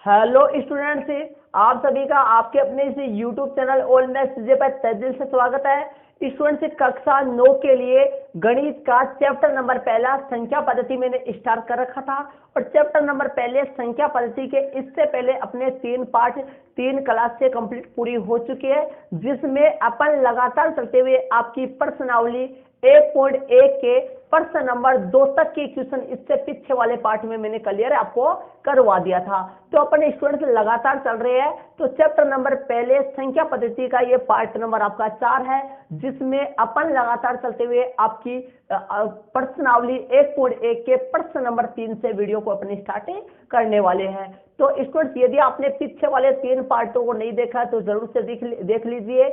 Hello students, आप सभी का आपके अपने इस यूट्यूब चैनल ऑल इंडिया सीजे पर तहे दिल से स्वागत है। स्टूडेंट्स, कक्षा 9 के लिए गणित का चैप्टर नंबर पहला संख्या पद्धति मैंने स्टार्ट कर रखा था और चैप्टर नंबर पहले संख्या पद्धति के इससे पहले अपने 3 पार्ट 3 क्लास से कंप्लीट पूरी हो चुकी है, जिसमें अपन लगातार चलते हुए आपकी प्रश्नावली 1.1 के प्रश्न नंबर 2 तक की क्वेश्चन इससे पीछे वाले पार्ट में मैंने क्लियर आपको करवा दिया था। तो अपन स्टूडेंट्स लगातार चल रहे हैं। तो चैप्टर नंबर पहले संख्या पद्धति का ये पार्ट नंबर आपका 4 है, जिसमें अपन लगातार चलते हुए आपकी प्रश्नावली 1.1 के प्रश्न नंबर 3 से वीडियो को अपनी स्टार्टिंग करने वाले हैं। तो स्टूडेंट्स, यदि आपने पीछे वाले 3 पार्टों को नहीं देखा तो जरूर से देख लीजिए।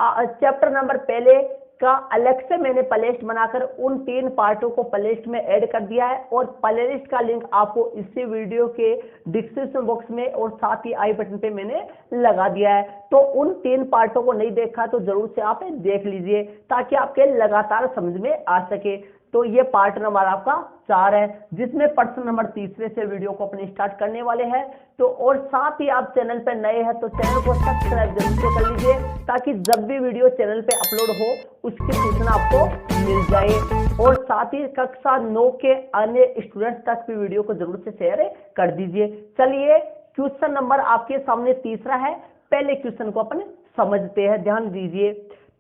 चैप्टर नंबर पहले का अलग से मैंने प्लेलिस्ट बनाकर उन 3 पार्टों को प्लेलिस्ट में ऐड कर दिया है और प्लेलिस्ट का लिंक आपको इसी वीडियो के डिस्क्रिप्शन बॉक्स में और साथ ही आई बटन पे मैंने लगा दिया है। तो उन 3 पार्टों को नहीं देखा तो जरूर से आप देख लीजिए ताकि आपके लगातार समझ में आ सके। तो ये पार्ट नंबर आपका 4 है, जिसमें प्रश्न नंबर 3 से वीडियो को अपने स्टार्ट करने वाले हैं। तो और साथ ही आप चैनल पर नए हैं तो चैनल को सब्सक्राइब जरूर से कर लीजिए ताकि जब भी वीडियो चैनल पे अपलोड हो उसकी सूचना आपको मिल जाए। और साथ ही कक्षा 9 के अन्य स्टूडेंट्स तक भी वीडियो को जरूर से शेयर कर दीजिए। चलिए, क्वेश्चन नंबर आपके सामने 3 है। पहले क्वेश्चन को अपन समझते हैं, ध्यान दीजिए।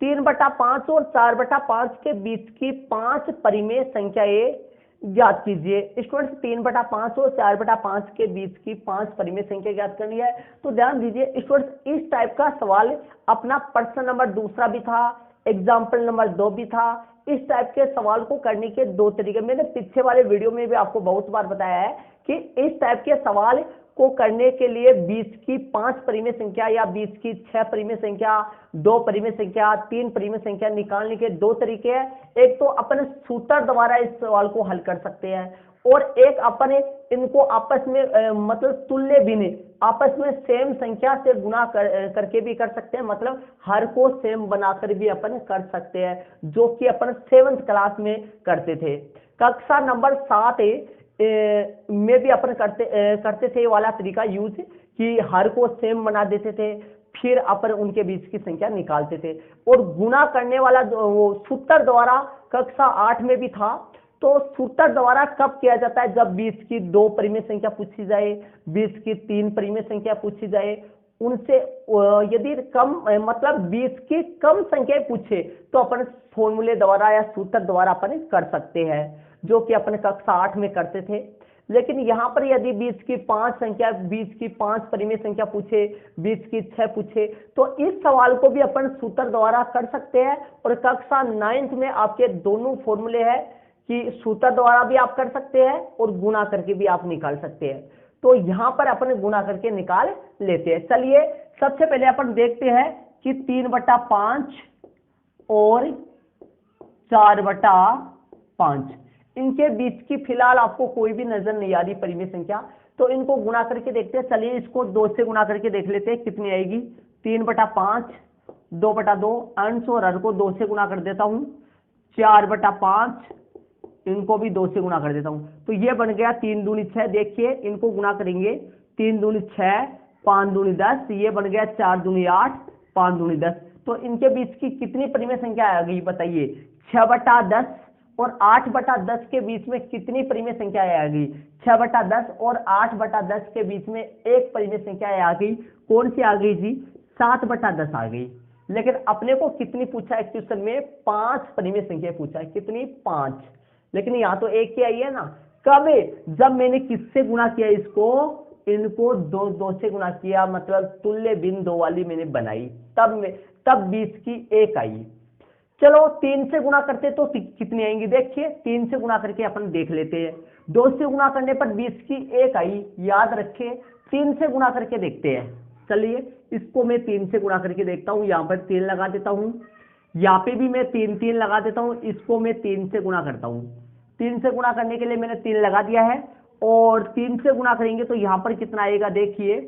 3/5 और 4/5 के बीच की 5 परिमेय संख्याएं ज्ञात कीजिए। स्टूडेंट्स, 3/5 और 4/5 के बीच की 5 परिमेय संख्या ज्ञात करनी है। तो ध्यान दीजिए स्टूडेंट्स, इस टाइप का सवाल अपना प्रश्न नंबर 2 भी था, एग्जाम्पल नंबर 2 भी था। इस टाइप के सवाल को करने के 2 तरीके मैंने पीछे वाले वीडियो में भी आपको बहुत बार बताया है कि इस टाइप के सवाल को करने के लिए 20 की 5 परिमेय संख्या या 20 की 6 परिमेय संख्या, 2 परिमेय संख्या, 3 परिमेय संख्या निकालने के 2 तरीके हैं। एक तो अपन सूत्र द्वारा इस सवाल को हल कर सकते हैं और एक अपन इनको आपस में मतलब तुल्य भिन्न आपस में सेम संख्या से गुणा करके भी कर सकते हैं, मतलब हर को सेम बनाकर भी अपन कर सकते हैं, जो कि अपन 7th क्लास में करते थे। कक्षा नंबर 7 में भी अपन करते थे ये वाला तरीका यूज कि हर को सेम बना देते थे, फिर अपन उनके बीच की संख्या निकालते थे। और गुणा करने वाला वो सूत्र द्वारा कक्षा 8 में भी था। तो सूत्र द्वारा कब किया जाता है? जब 20 की 2 परिमेय संख्या पूछी जाए, 20 की 3 परिमेय संख्या पूछी जाए, उनसे यदि कम मतलब 20 की कम संख्या पूछे तो अपन फॉर्मूले द्वारा या सूत्र द्वारा अपन कर सकते हैं, जो कि अपन कक्षा 8 में करते थे। लेकिन यहाँ पर यदि 20 की 5 संख्या, 20 की 5 परिमेय संख्या पूछे, 20 की 6 पूछे, तो इस सवाल को भी अपन सूत्र द्वारा कर सकते हैं। और कक्षा 9th में आपके दोनों फॉर्मूले हैं कि सूत्र द्वारा भी आप कर सकते हैं और गुणा करके भी आप निकाल सकते हैं। तो यहां पर अपन गुणा करके निकाल लेते हैं। चलिए, सबसे पहले अपन देखते हैं कि 3/5 और 4/5 इनके बीच की फिलहाल आपको कोई भी नजर नहीं आ रही परिमेय संख्या, तो इनको गुणा करके देखते हैं। चलिए, इसको 2 से गुणा करके देख लेते हैं कितनी आएगी। 3/5, 2/2 अंश और हर को 2 से गुणा कर देता हूं। 4/5 इनको भी 2 से गुणा कर देता हूं, तो ये बन गया 3 दूनी 6। देखिए, इनको गुणा करेंगे 3 दूनी 6, 5 दूनी 10, ये बन गया 4 दूनी 8, 5 दूनी 10। तो इनके बीच की कितनी परिमेय संख्या आ गई बताइए? 6/10 और 8/10 के बीच में कितनी परिमेय संख्या आ गई? 6/10 और 8/10 के बीच में एक परिमेय संख्या आ गई। कौन सी आ गई जी? 7/10 आ गई। लेकिन अपने को कितनी पूछा है क्वेश्चन में? 5 परिमेय संख्या पूछा है। कितनी? 5। लेकिन यहाँ तो एक ही आई है ना। कब? जब मैंने किससे गुणा किया? इसको इनको 2 से गुणा किया, मतलब तुल्य भिन्न 2 वाली मैंने बनाई, तब 20 की 1 आई। चलो, 3 से गुणा करते तो कितनी आएंगी? देखिए, 3 से गुणा करके अपन देख लेते हैं। 2 से गुणा करने पर 20 की 1 आई, याद रखें। 3 से गुणा करके देखते हैं। चलिए, इसको मैं 3 से गुणा करके देखता हूं। यहां पर 3 लगा देता हूं, यहाँ पे भी मैं 3 लगा देता हूं। इसको मैं 3 से गुणा करता हूं। 3 से गुणा करने के लिए मैंने 3 लगा दिया है और 3 से गुणा करेंगे तो यहां पर कितना आएगा? देखिए,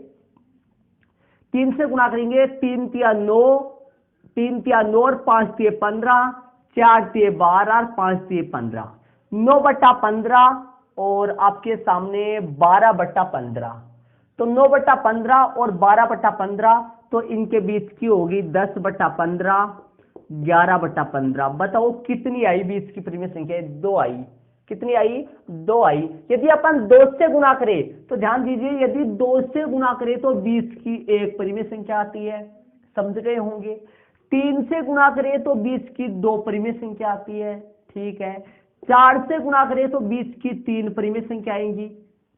3 से गुणा करेंगे, 3 तिया 9, 3 तिया 9 और 5 तिये 15, 4 तिये 12 और 5 तिये 15, 9/15 और आपके सामने 12/15। तो 9/15 और 12/15, तो इनके बीच की होगी 10/15, 11/15। बताओ कितनी आई 20 की परिमेय संख्या? 2 आई। कितनी आई? 2 आई। यदि अपन 2 से गुना करें तो ध्यान दीजिए, यदि 2 से गुना करें तो 20 की एक परिमेय संख्या आती है, समझ गए होंगे। 3 से गुना करें तो 20 की 2 परिमेय संख्या आती है, ठीक है। 4 से गुना करें तो 20 की 3 परिमेय संख्या आएंगी,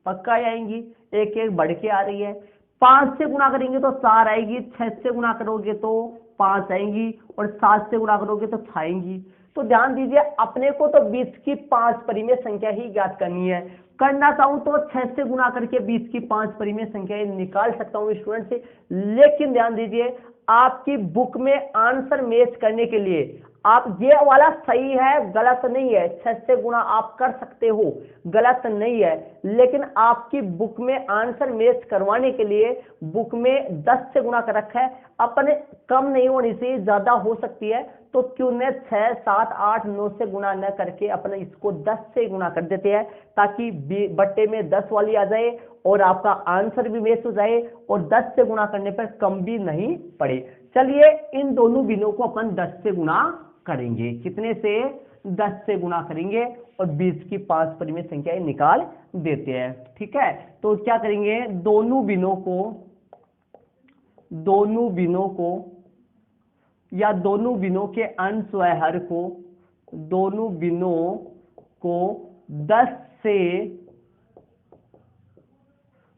पक्का आएंगी, एक एक बढ़ के आ रही है। 5 से गुना करेंगे तो 4 आएगी, 6 से गुना करोगे तो 5 आएंगी, और 7 से गुना करोगे तो 6 आएंगी। तो ध्यान दीजिए, अपने को तो 20 की 5 परिमेय संख्या ही ज्ञात करनी है। करना चाहूं तो 6 से गुना करके 20 की 5 परिमेय संख्या निकाल सकता हूं स्टूडेंट से, लेकिन ध्यान दीजिए, आपकी बुक में आंसर मैच करने के लिए आप ये वाला सही है, गलत नहीं है, 6 से गुणा आप कर सकते हो, गलत नहीं है, लेकिन आपकी बुक में आंसर मैच करवाने के लिए बुक में 10 से गुणा कर रखा है, अपने कम नहीं होनी चाहिए, ज्यादा हो सकती है, तो क्यों न 6, 7, 8, 9 से गुणा न करके अपने इसको 10 से गुणा कर देते हैं, ताकि बट्टे में 10 वाली आ जाए और आपका आंसर भी मैच हो जाए, और 10 से गुणा करने पर कम भी नहीं पड़े। चलिए इन दोनों बिनों को अपन 10 से गुणा करेंगे। कितने से? 10 से गुणा करेंगे और 20 की 5 परिमेय संख्याएं निकाल देते हैं, ठीक है। तो क्या करेंगे, दोनों बिनों को या दोनों बिनों के अंश व हर को, दोनों बिनों को 10 से,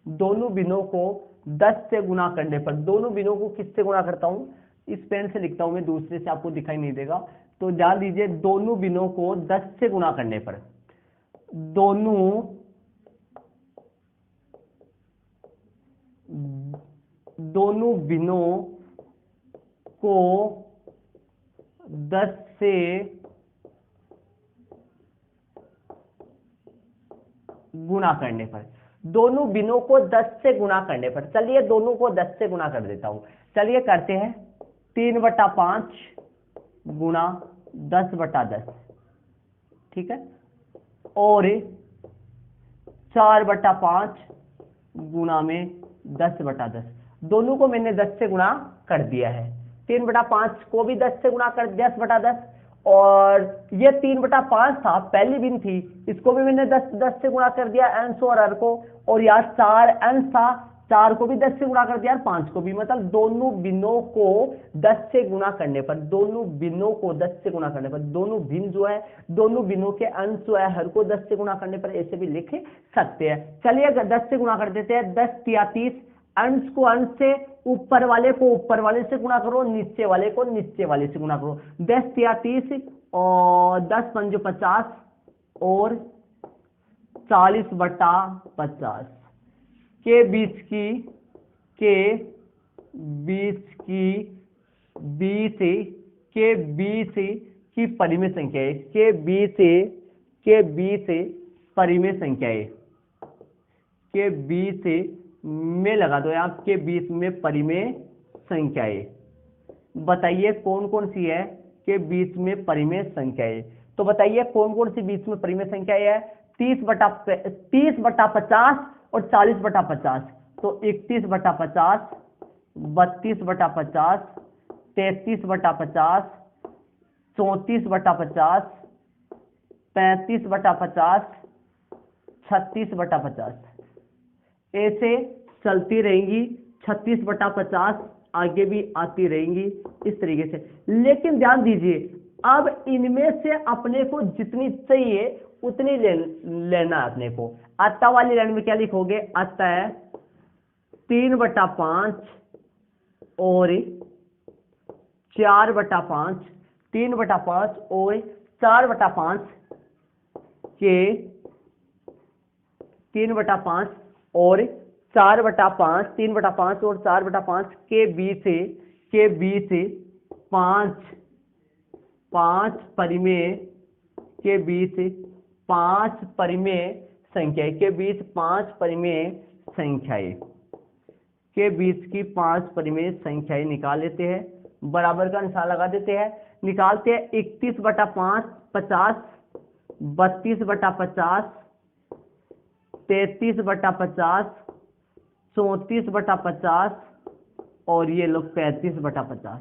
दोनों बिनों को 10 से गुणा करने पर, दोनों बिनों को किससे गुणा करता हूं? इस पेन से लिखता हूं मैं, दूसरे से आपको दिखाई नहीं देगा, तो ध्यान दीजिए, दोनों बिनों को 10 से गुणा करने पर, दोनों बिनों को 10 से गुणा करने पर, दोनों बिनों को 10 से गुणा करने पर, चलिए दोनों को 10 से गुणा कर देता हूं। चलिए करते हैं, 3/5 गुणा 10/10, ठीक है, और 4/5 गुणा में 10/10, दोनों को मैंने 10 से गुणा कर दिया है। 3/5 को भी 10 से गुणा कर, 10/10, और ये 3/5 था, पहली बिन थी, इसको भी मैंने 10 से गुणा कर दिया, अंश और हर को, और यार 4 अंश था, 4 को भी 10 से गुणा कर दिया, 5 को भी, मतलब दोनों बिनों को 10 से गुणा करने पर, दोनों बिनों को 10 से गुणा करने पर, दोनों बिन जो है, दोनों बिनों के अंश जो है हर को 10 से गुणा करने पर, ऐसे भी लिख सकते हैं। चलिए 10 से गुणा कर देते हैं, 10 तिया 30, अंश को अंश से, ऊपर वाले को ऊपर वाले से गुणा करो, नीचे वाले को नीचे वाले से गुणा करो, 10 तिया 30 और 10 पंजो 50 और 40/50 के बीच की, के बीच की परिमेय संख्या है, के बीच परिमेय संख्या है, के बीच में लगा दो, आपके बीच में परिमेय संख्याएं बताइए कौन कौन सी है, के बीच में परिमेय संख्याएं, तो बताइए कौन कौन सी बीच में परिमेय संख्याएं है? 30/50 और 40/50, तो 31/50, 32/50, 33/50, 34/50, 35/50, 36/50, ऐसे चलती रहेंगी, 36/50 आगे भी आती रहेंगी इस तरीके से। लेकिन ध्यान दीजिए, अब इनमें से अपने को जितनी चाहिए उतनी लेना है अपने को। अतः वाली लाइन में क्या लिखोगे? अतः 3/5 और 4/5, 3/5 और 4/5 के 3/5 और 4/5, 3/5 और 4/5 के बीच 5 परिमेय, के बीच 5 परिमेय संख्याएं, के बीच 5 परिमेय संख्याएं, के बीच की 5 परिमेय संख्याएं निकाल लेते हैं, बराबर का निशान लगा देते हैं, निकालते हैं। 31/5 50, 32/50, 33/50, 34/50 और ये लोग 35/50।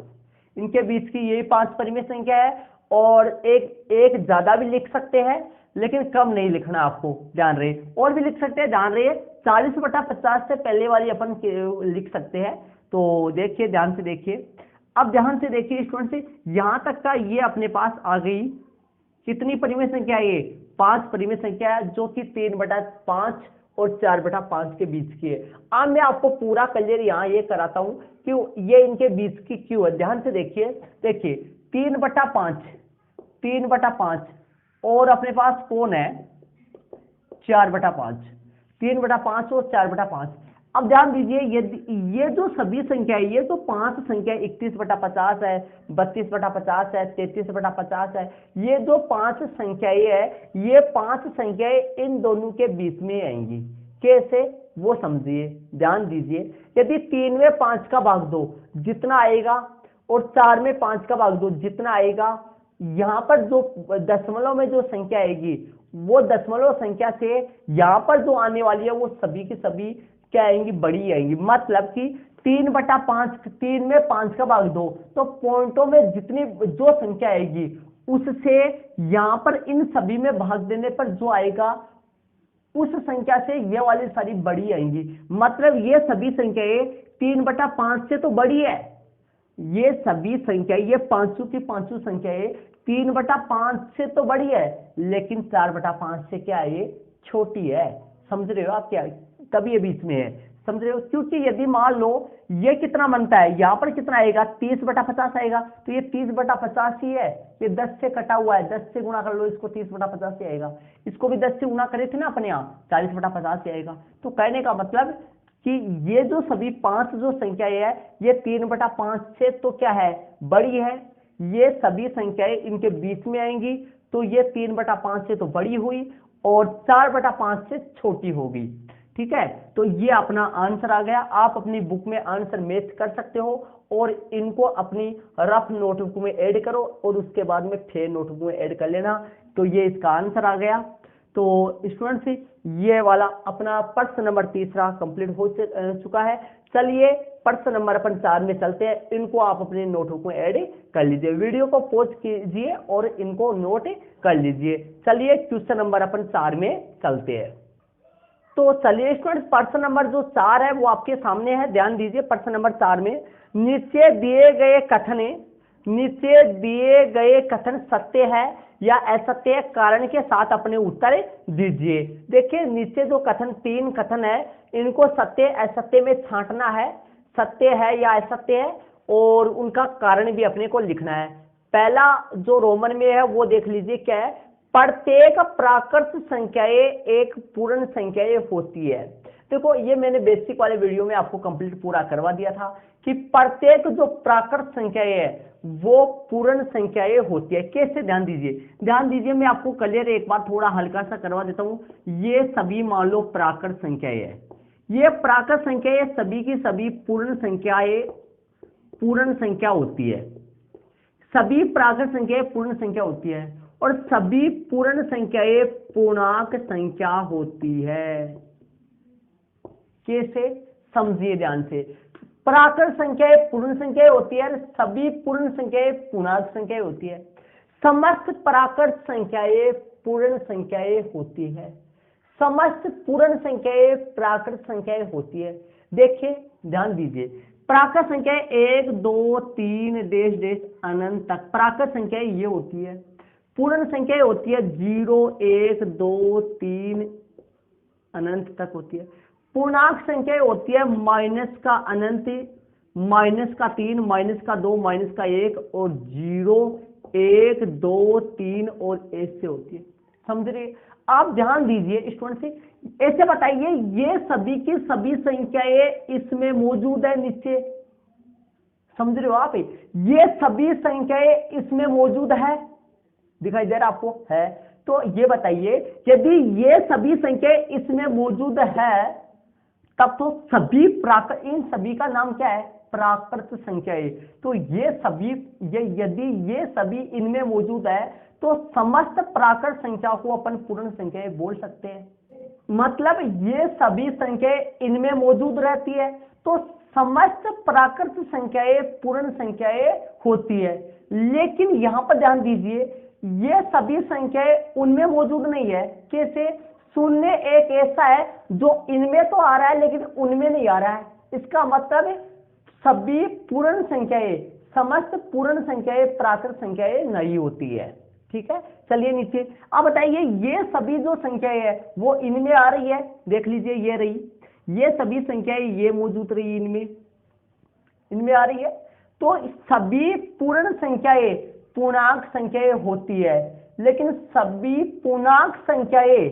इनके बीच की यही 5 परिमेय संख्या है। और एक ज्यादा भी लिख सकते हैं, लेकिन कम नहीं लिखना आपको, ध्यान रहे। और भी लिख सकते हैं, ध्यान रहे। 40/50 से पहले वाली अपन लिख सकते हैं। तो देखिए, ध्यान से देखिए। अब ध्यान से देखिए स्टूडेंट से, यहां तक का ये अपने पास आ गई। कितनी परिमेय संख्या है ये? 5 परिमेय संख्या है, जो कि 3/5 और 4/5 के बीच की है। अब मैं आपको पूरा क्लियर यहाँ ये कराता हूं कि ये इनके बीच की क्यों है। ध्यान से देखिए। देखिए 3/5, 3/5 और अपने पास कौन है? 4/5। 3/5 और 4/5। अब ध्यान दीजिए, ये जो सभी संख्या है, ये जो 5 संख्या 31/50 है, 32/50 है, 33/50 है, ये जो 5 संख्याएं है, ये 5 संख्याएं इन दोनों के बीच में आएंगी। कैसे, वो समझिए, ध्यान दीजिए। यदि 3 में 5 का भाग दो जितना आएगा, और 4 में 5 का भाग दो जितना आएगा, यहां पर जो दशमलव में जो संख्या आएगी, वो दशमलव संख्या से यहां पर जो आने वाली है, वो सभी की सभी क्या आएंगी? बड़ी आएंगी। मतलब कि 3/5, 3 में 5 का भाग दो, तो पॉइंटों में जितनी जो संख्या आएगी, उससे यहां पर इन सभी में भाग देने पर जो आएगा, उस संख्या से ये वाली सारी बड़ी आएंगी। मतलब ये सभी संख्याएं 3/5 से तो बड़ी है। ये सभी संख्या, ये पांचों की पांचों संख्याएं 3/5 से तो बड़ी है, लेकिन 4/5 से क्या है? ये छोटी है। समझ रहे हो आप? क्या तभी ये बीच में है, समझ रहे हो? क्योंकि यदि मान लो ये कितना बनता है, यहां पर कितना आएगा? 30/50 आएगा, तो ये 30/50 ही है। ये 10 से कटा हुआ है, 10 से गुणा कर लो इसको, 30/50 से आएगा। इसको भी 10 से गुणा करे थे ना अपने यहाँ, 40/50 से आएगा। तो कहने का मतलब कि ये जो सभी 5 जो संख्याएं है, ये 3/5 से तो क्या है? बड़ी है। ये सभी संख्याएं इनके बीच में आएंगी, तो ये 3/5 से तो बड़ी हुई और 4/5 से छोटी होगी। ठीक है, तो ये अपना आंसर आ गया। आप अपनी बुक में आंसर मैच कर सकते हो और इनको अपनी रफ नोटबुक में ऐड करो और उसके बाद में फेयर नोटबुक में ऐड कर लेना। तो ये इसका आंसर आ गया। तो स्टूडेंट्स, ये वाला अपना प्रश्न नंबर 3 कंप्लीट हो चुका है। चलिए प्रश्न नंबर अपन 4 में चलते हैं। इनको आप अपने नोटबुक में ऐड कर लीजिए। वीडियो को पॉज कीजिए और इनको नोट कर लीजिए। चलिए क्वेश्चन नंबर अपन 4 में चलते हैं। तो चलिए स्टूडेंट्स, प्रश्न नंबर जो 4 है वो आपके सामने है। ध्यान दीजिए, प्रश्न नंबर 4 में नीचे दिए गए कथन सत्य है या असत्य है, कारण के साथ अपने उत्तर दीजिए। देखिए नीचे जो कथन 3 कथन है, इनको सत्य असत्य में छांटना है, सत्य है या असत्य है, और उनका कारण भी अपने को लिखना है। पहला जो रोमन में है वो देख लीजिए क्या है। प्रत्येक प्राकृत संख्याएं एक पूर्ण संख्याएं होती है। देखो ये मैंने बेसिक वाले वीडियो में आपको कंप्लीट पूरा करवा दिया था कि प्रत्येक जो प्राकृत संख्याएं है वो पूर्ण संख्याएं होती है। कैसे? ध्यान दीजिए, मैं आपको क्लियर एक बार थोड़ा हल्का सा करवा देता हूं। ये सभी मान लो प्राकृत संख्याएं है, ये प्राकृत संख्याएं सभी की सभी पूर्ण संख्या होती है। सभी प्राकृत संख्याएं पूर्ण संख्या होती है और सभी पूर्ण संख्याएं पूर्णांक संख्या होती है। कैसे? समझिए ध्यान से। प्राकृत संख्याएं पूर्ण संख्याएं होती है, सभी पूर्ण संख्याएं पूर्णांक संख्याएं होती है। समस्त प्राकृत संख्याएं पूर्ण संख्याएं होती है, समस्त पूर्ण संख्याएं प्राकृत संख्याएं होती है। देखिए ध्यान दीजिए, प्राकृत संख्याएं 1 2 3 डेश डेश अनंत तक प्राकृत संख्याएं ये होती है। पूर्ण संख्याएं होती है 0 1 2 3 अनंत तक होती है। पूर्णांक संख्याएं होती है माइनस का अनंत, माइनस का 3, माइनस का 2, माइनस का 1 और 0 1 2 3 और ऐसे होती है। समझ रहे? आप ध्यान दीजिए स्टूडेंट से, ऐसे बताइए ये सभी की सभी संख्याएं इसमें मौजूद है नीचे। समझ रहे हो आप? ये सभी संख्याएं इसमें मौजूद है, दिखाई दे रहा आपको? है। तो ये बताइए यदि ये सभी संख्याएं इसमें मौजूद है, तब तो सभी इन सभी का नाम क्या है? प्राकृत संख्याएं। तो ये सभी यदि ये सभी इनमें मौजूद है, तो समस्त प्राकृत संख्या को अपन पूर्ण संख्याएं बोल सकते हैं। मतलब ये सभी संख्याएं इनमें मौजूद रहती है, तो समस्त प्राकृत संख्याएं पूर्ण संख्याएं होती है। लेकिन यहां पर ध्यान दीजिए, ये सभी संख्याएं उनमें मौजूद नहीं है। कैसे? शून्य एक ऐसा है जो इनमें तो आ रहा है लेकिन उनमें नहीं आ रहा है। इसका मतलब सभी पूर्ण संख्याएं, समस्त पूर्ण संख्याएं प्राकृत संख्याएं नहीं होती है। ठीक है, चलिए नीचे। अब बताइए, ये सभी जो संख्याएं है वो इनमें आ रही है, देख लीजिए ये रही, ये सभी संख्याएं ये मौजूद रही, इनमें आ रही है। तो सभी पूर्ण संख्याएं पूर्णांक संख्याएं होती है, लेकिन सभी पूर्णांक संख्याएं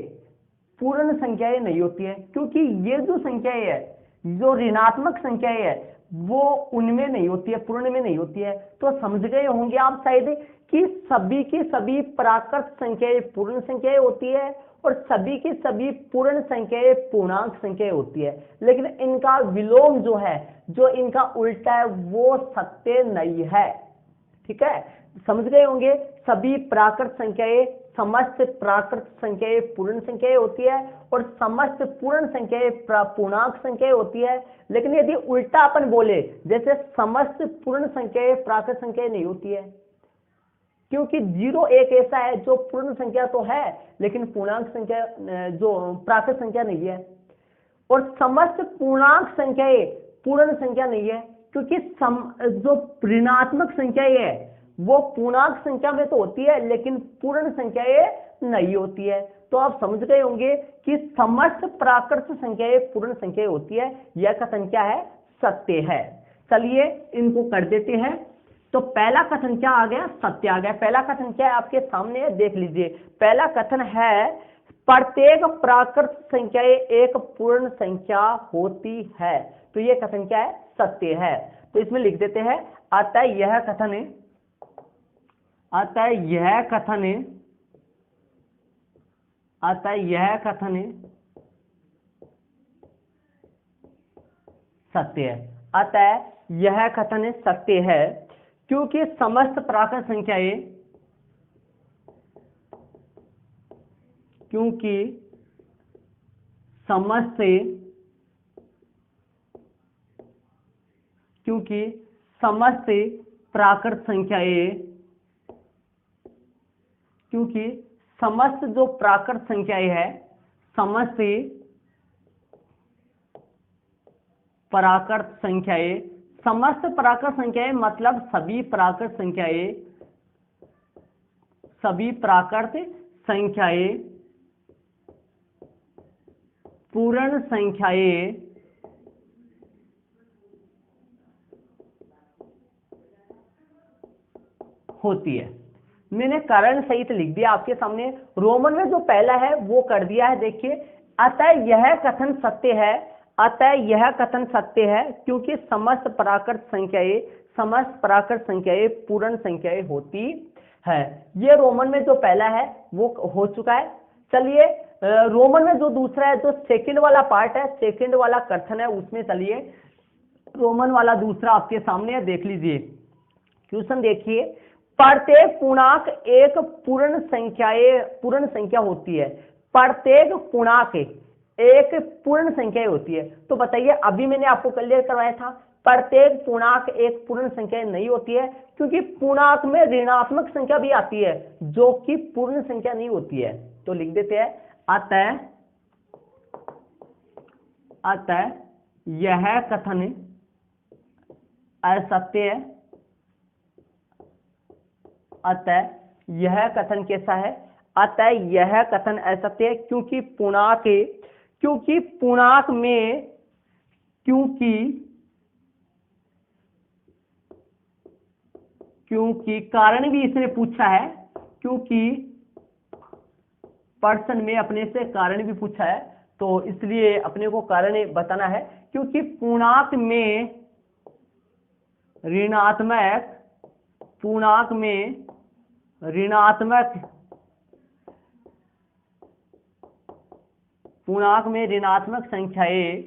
पूर्ण संख्याएं नहीं होती है, क्योंकि ये जो संख्याएं है, जो ऋणात्मक संख्याएं है, वो उनमें नहीं होती है, पूर्ण में नहीं होती है। तो समझ गए होंगे आप शायद कि सभी की सभी प्राकृत संख्याएं पूर्ण संख्याएं होती है और सभी की सभी पूर्ण संख्याएं पूर्णांक संख्याएं होती है, लेकिन इनका विलोम जो है, जो इनका उल्टा है, वो सत्य नहीं है। ठीक है, समझ गए होंगे। सभी प्राकृत संख्याएं, समस्त प्राकृत संख्याएं पूर्ण संख्याएं होती है और समस्त पूर्ण संख्याएं पूर्णांक संख्याएं होती है। लेकिन यदि उल्टा अपन बोले, जैसे समस्त पूर्ण संख्याएं प्राकृत संख्याएं नहीं होती है, क्योंकि 0 एक ऐसा है जो पूर्ण संख्या तो है लेकिन पूर्णांक संख्या, जो प्राकृत संख्या नहीं है। और समस्त पूर्णांक संख्याएं पूर्ण संख्या नहीं है, क्योंकि जो ऋणात्मक संख्याएं है वो पूर्णांक संख्या में तो होती है लेकिन पूर्ण संख्याएं नहीं होती है। तो आप समझ गए होंगे कि समस्त प्राकृत संख्याएं पूर्ण संख्याएं होती है। यह कथन क्या है? सत्य है। चलिए इनको कर देते हैं। तो पहला कथन क्या आ गया? सत्य आ गया। पहला कथन क्या है? आपके सामने है, देख लीजिए। पहला कथन है, प्रत्येक प्राकृत संख्याएं एक पूर्ण संख्या होती है। तो यह कथन क्या है? सत्य है। तो इसमें लिख देते हैं, अतः यह कथन है, अतः यह कथन है, अतः यह कथन है सत्य है। अतः यह कथन है सत्य है, क्योंकि समस्त प्राकृत संख्याएं, क्योंकि समस्त प्राकृत संख्याएं, क्योंकि समस्त जो प्राकृत संख्याएं है, समस्त प्राकृत संख्याएं, समस्त प्राकृत संख्याएं मतलब सभी प्राकृत संख्याएं, सभी प्राकृत संख्याएं पूर्ण संख्याएं होती है। मैंने कारण सहित लिख दिया आपके सामने। रोमन में जो पहला है वो कर दिया है, देखिए। अतः यह कथन सत्य है, अतः यह कथन सत्य है, क्योंकि समस्त प्राकृत संख्याएं पूर्ण संख्याएं होती है। ये रोमन में जो पहला है वो हो चुका है। चलिए रोमन में जो दूसरा है, जो सेकंड वाला पार्ट है, सेकंड वाला कथन है, उसमें चलिए रोमन वाला दूसरा आपके सामने है, देख लीजिए। क्वेश्चन देखिए, प्रत्येक पूर्णांक एक पूर्ण संख्या होती है। प्रत्येक पूर्णांक एक पूर्ण संख्या होती है। तो बताइए, अभी मैंने आपको क्लियर करवाया था, प्रत्येक पूर्णांक एक पूर्ण संख्या नहीं होती है, क्योंकि पूर्णांक में ऋणात्मक संख्या भी आती है जो कि पूर्ण संख्या नहीं होती है। तो लिख देते हैं, अतः यह कथन असत्य है। अतः यह कथन कैसा है? अतः यह कथन असत्य है, क्योंकि पूर्णांक में क्योंकि कारण भी इसने पूछा है, क्योंकि प्रश्न में अपने से कारण भी पूछा है, तो इसलिए अपने को कारण बताना है। क्योंकि पूर्णांक में ऋणात्मक संख्याएं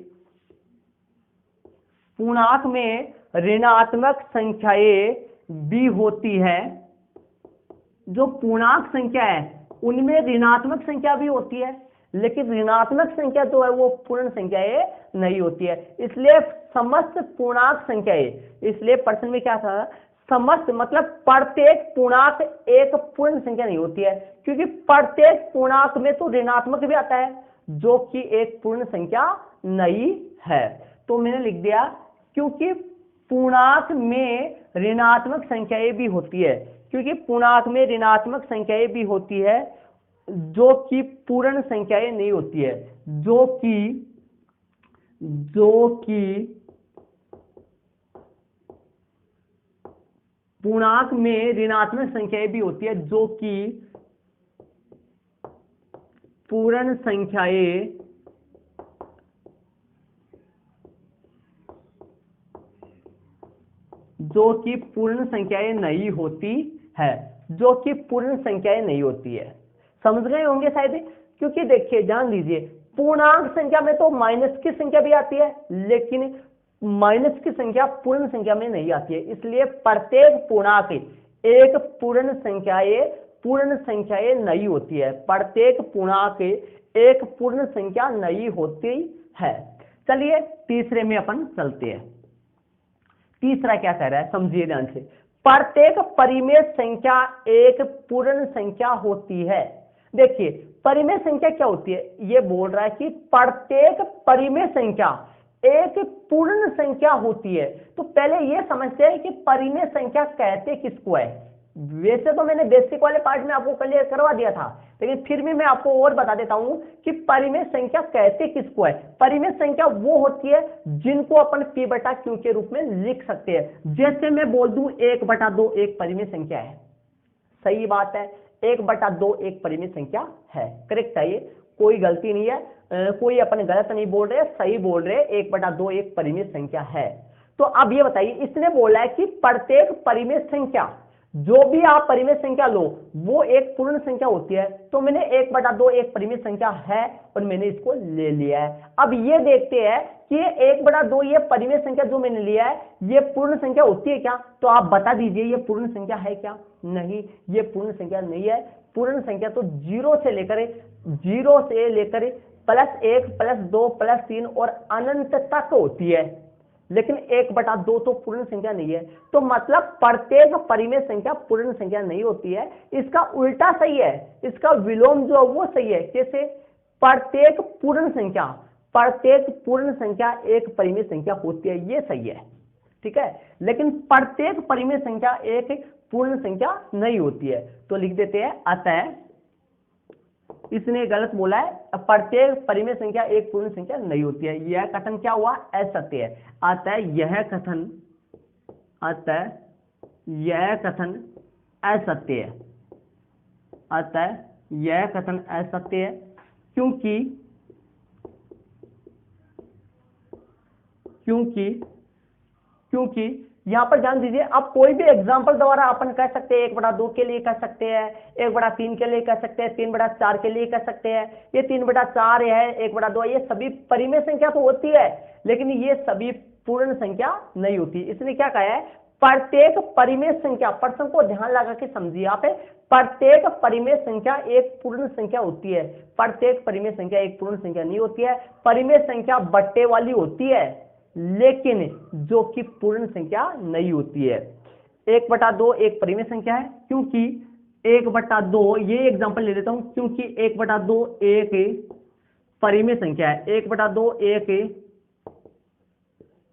भी होती है। जो पूर्णांक संख्या है उनमें ऋणात्मक संख्या भी होती है, लेकिन ऋणात्मक संख्या जो है वो पूर्ण संख्याएं नहीं होती है। इसलिए समस्त पूर्णांक संख्याएं, इसलिए प्रश्न में क्या था, समस्त मतलब प्रत्येक पूर्णांक एक पूर्ण संख्या नहीं होती है, क्योंकि प्रत्येक पूर्णांक में तो ऋणात्मक भी आता है जो कि एक पूर्ण संख्या नहीं है। तो मैंने लिख दिया क्योंकि पूर्णांक में ऋणात्मक संख्याएं भी होती है, क्योंकि पूर्णांक में ऋणात्मक संख्याएं भी होती है जो कि पूर्ण संख्याएं नहीं होती है, जो कि पूर्णांक में ऋणात्मक संख्याएं भी होती है जो कि पूर्ण संख्याएं जो कि पूर्ण संख्याएं नहीं होती है, जो कि पूर्ण संख्याएं नहीं होती है। समझ गए होंगे शायद, क्योंकि देखिए जान लीजिए पूर्णांक संख्या में तो माइनस की संख्या भी आती है, लेकिन माइनस की संख्या पूर्ण संख्या में नहीं आती है। इसलिए प्रत्येक पूर्णांक एक पूर्ण संख्याएं नहीं होती है, प्रत्येक पूर्णांक एक पूर्ण संख्या नहीं होती है। चलिए तीसरे में अपन चलते हैं। तीसरा क्या कह रहा है, समझिए ध्यान से। प्रत्येक परिमेय संख्या एक पूर्ण संख्या होती है। देखिए परिमेय संख्या क्या होती है, ये बोल रहा है कि प्रत्येक परिमेय संख्या एक पूर्ण संख्या होती है। तो पहले ये समझते हैं कि परिमेय संख्या कहते किसको है। वैसे तो मैंने बेसिक वाले पार्ट में आपको क्लियर करवा दिया था, लेकिन फिर भी मैं आपको और बता देता हूं कि परिमेय संख्या कहते किसको है। परिमेय संख्या वो होती है जिनको अपन p बटा q के रूप में लिख सकते हैं। जैसे मैं बोल दूं 1/2 एक परिमेय संख्या है, सही बात है, 1/2 एक परिमेय संख्या है, करेक्ट है, ये कोई गलती नहीं है, कोई अपन गलत नहीं बोल रहे, सही बोल रहे, 1/2 एक परिमेय संख्या है। तो अब ये बताइए, इसने बोला है कि प्रत्येक परिमेय संख्या, जो भी आप परिमेय संख्या लो वो एक पूर्ण संख्या होती है। तो मैंने 1/2 एक परिमेय संख्या है और मैंने इसको ले लिया है। अब ये देखते हैं कि 1/2 ये परिमेय संख्या जो मैंने लिया है ये पूर्ण संख्या होती है क्या। तो आप बता दीजिए ये पूर्ण संख्या है क्या। नहीं, ये पूर्ण संख्या नहीं है। पूर्ण संख्या तो 0 से लेकर +1 +2 +3 और अनंत तक होती है, लेकिन 1/2 तो पूर्ण संख्या नहीं है। तो मतलब प्रत्येक परिमेय संख्या पूर्ण संख्या नहीं होती है। इसका उल्टा सही है, इसका विलोम जो है वो सही है। कैसे, प्रत्येक पूर्ण संख्या एक परिमेय संख्या होती है, ये सही है, ठीक है। लेकिन प्रत्येक परिमेय संख्या एक पूर्ण संख्या नहीं होती है। तो लिख देते हैं अतः, इसने गलत बोला है, प्रत्येक परिमेय संख्या एक पूर्ण संख्या नहीं होती है। यह कथन क्या हुआ, असत्य है। अतः यह कथन असत्य है। अतः यह कथन असत्य है, क्योंकि यहां पर ध्यान दीजिए, आप कोई भी एग्जांपल द्वारा अपन कह सकते हैं 1/2 के लिए कह सकते हैं, 1/3 के लिए कह सकते हैं, 3/4 के लिए कह सकते हैं। ये 3/4 है, 1/2, ये सभी परिमेय संख्या तो होती है, लेकिन ये सभी पूर्ण संख्या नहीं होती। इसने क्या कहा है, प्रत्येक परिमेय संख्या, प्रश्न को ध्यान लगा के समझिए आप, प्रत्येक परिमेय संख्या एक पूर्ण संख्या होती है। प्रत्येक परिमेय संख्या एक पूर्ण संख्या नहीं होती है। परिमेय संख्या बट्टे वाली होती है, लेकिन जो कि पूर्ण संख्या नहीं होती है। 1/2 एक परिमेय संख्या है, क्योंकि 1/2, ये एग्जांपल ले लेता हूं, क्योंकि 1/2 एक परिमेय संख्या है। 1/2 एक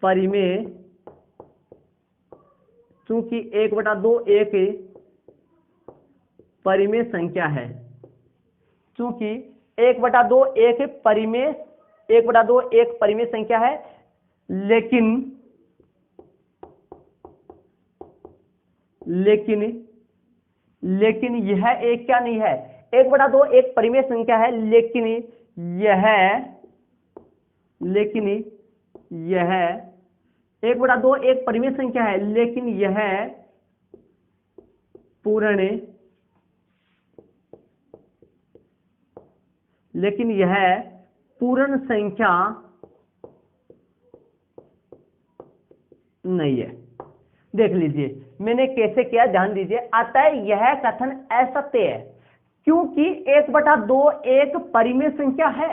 परिमेय, क्योंकि 1/2 एक परिमेय संख्या है, क्योंकि 1/2 एक परिमेय संख्या है, लेकिन यह एक क्या नहीं है, 1/2 एक परिमेय संख्या है, लेकिन यह 1/2 एक परिमेय संख्या है, लेकिन यह पूर्ण संख्या नहीं है। देख लीजिए मैंने कैसे किया, ध्यान दीजिए। अतः यह कथन असत्य है। क्योंकि 1/2 एक परिमेय संख्या है।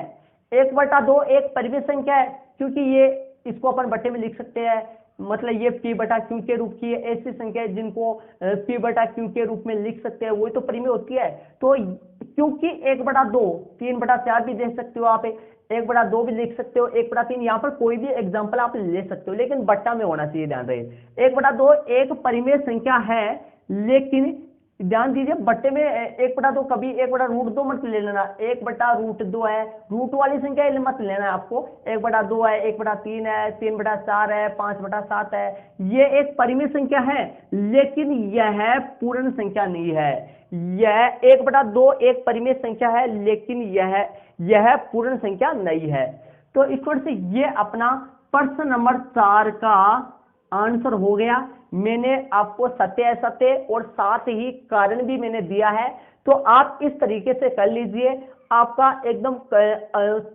1/2 एक परिमेय संख्या है, क्योंकि ये इसको अपन बट्टे में लिख सकते हैं, मतलब ये p/q के रूप की ऐसी संख्या है जिनको p/q के रूप में लिख सकते हैं, वही तो परिमेय होती है। तो क्योंकि 1/2, 3/4 भी दे सकते हो आप, 1/2 भी लिख सकते हो, 1/3, यहाँ पर कोई भी एग्जाम्पल आप ले सकते हो, लेकिन बट्टा में होना चाहिए, ध्यान रहे। 1/2 एक परिमेय संख्या है, लेकिन ध्यान दीजिए बट्टे में 1/2 कभी 1/√2 मत ले लेना, 1/√2 है, रूट वाली संख्या मत लेना है आपको। 1/2 है, 1/3 है, 3/4 है, 5/7 है, ये एक परिमेय संख्या है, लेकिन यह पूर्ण संख्या नहीं है। यह 1/2 एक परिमेय संख्या है, लेकिन यह पूर्ण संख्या नहीं है। तो इस तरह से ये अपना प्रश्न नंबर 4 का आंसर हो गया। मैंने आपको सत्य असत्य और साथ ही कारण भी मैंने दिया है, तो आप इस तरीके से कर लीजिए। आपका एकदम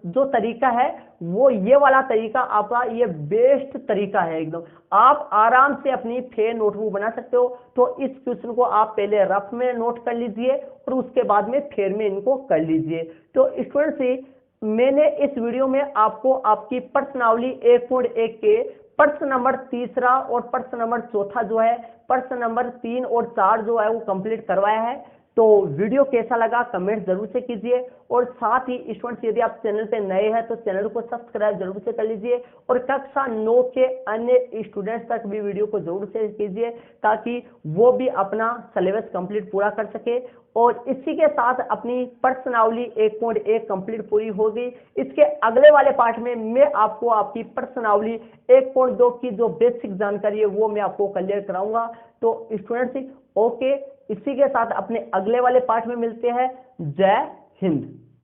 जो तरीका है वो ये वाला तरीका आपका ये बेस्ट तरीका है एकदम। आप आराम से अपनी फेयर नोटबुक बना सकते हो। तो इस क्वेश्चन को आप पहले रफ में नोट कर लीजिए और उसके बाद में फेयर में इनको कर लीजिए। तो स्टूडेंट से मैंने इस वीडियो में आपको आपकी प्रश्नावली 1.1 के प्रश्न नंबर 3 और प्रश्न नंबर 4 जो है, प्रश्न नंबर 3 और 4 जो है वो कंप्लीट करवाया है। तो वीडियो कैसा लगा कमेंट जरूर से कीजिए, और साथ ही स्टूडेंट्स यदि आप चैनल पे नए हैं तो चैनल को सब्सक्राइब जरूर से कर लीजिए, और कक्षा 9 के अन्य स्टूडेंट्स तक भी वीडियो को जरूर से कीजिए, ताकि वो भी अपना सिलेबस कंप्लीट पूरा कर सके। और इसी के साथ अपनी प्रश्नावली 1.1 कंप्लीट पूरी होगी। इसके अगले वाले पार्ट में मैं आपको आपकी प्रश्नावली 1.2 की जो बेसिक जानकारी है वो मैं आपको क्लियर कराऊंगा। तो स्टूडेंट्स ओके, इसी के साथ अपने अगले वाले पार्ट में मिलते हैं। जय हिंद।